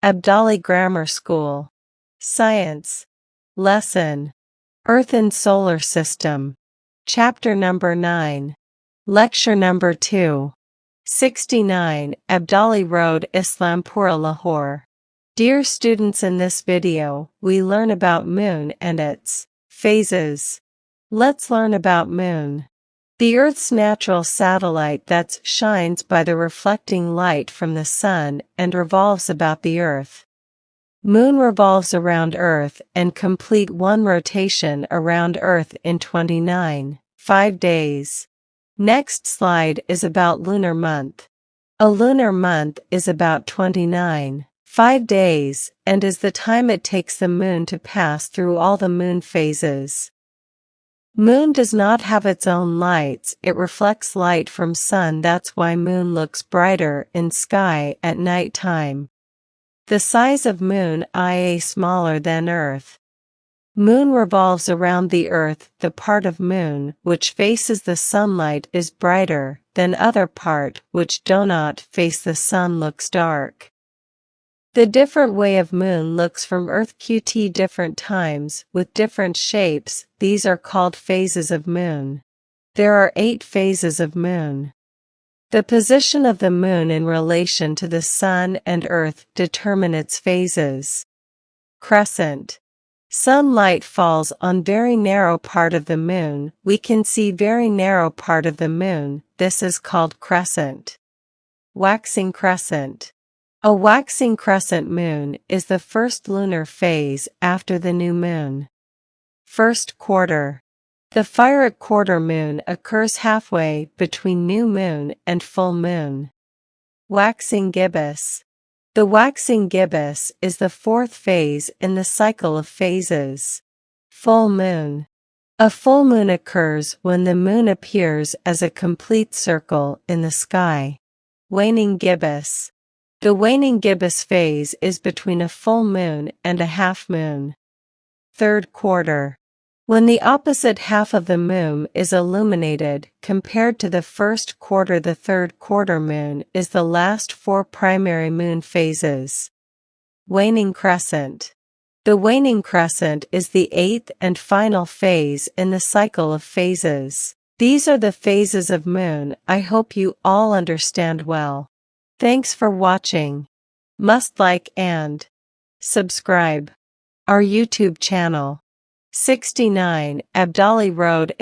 Abdali Grammar School. Science. Lesson. Earth and Solar System. Chapter number 9. Lecture number 2. 69, Abdali Road, Islampura, Lahore. Dear students, in this video, we learn about Moon and its phases. Let's learn about Moon. The Earth's natural satellite that shines by the reflecting light from the Sun and revolves about the Earth. Moon revolves around Earth and complete one rotation around Earth in 29.5 days. Next slide is about lunar month. A lunar month is about 29.5 days and is the time it takes the Moon to pass through all the Moon phases. Moon does not have its own lights, it reflects light from Sun. That's why Moon looks brighter in sky at night time. The size of Moon is smaller than Earth. Moon revolves around the Earth. The part of Moon which faces the sunlight is brighter than other part which do not face the sun looks dark. The different way of Moon looks from Earth qt different times with different shapes. These are called phases of Moon. There are 8 phases of Moon. The position of the Moon in relation to the Sun and Earth determine its phases. Crescent. Sunlight falls on very narrow part of the Moon. We can see very narrow part of the Moon. This is called crescent. Waxing crescent. A waxing crescent moon is the first lunar phase after the new moon. First quarter. The Firat quarter moon occurs halfway between new moon and full moon. Waxing gibbous. The waxing gibbous is the 4th phase in the cycle of phases. Full moon. A full moon occurs when the moon appears as a complete circle in the sky. Waning gibbous. The waning gibbous phase is between a full moon and a half moon. Third quarter. When the opposite half of the moon is illuminated compared to the first quarter, the third quarter moon is the last 4 primary moon phases. Waning crescent. The waning crescent is the 8th and final phase in the cycle of phases. These are the phases of Moon. I hope you all understand well. Thanks for watching. Must like and subscribe our YouTube channel. 69, Abdali Road,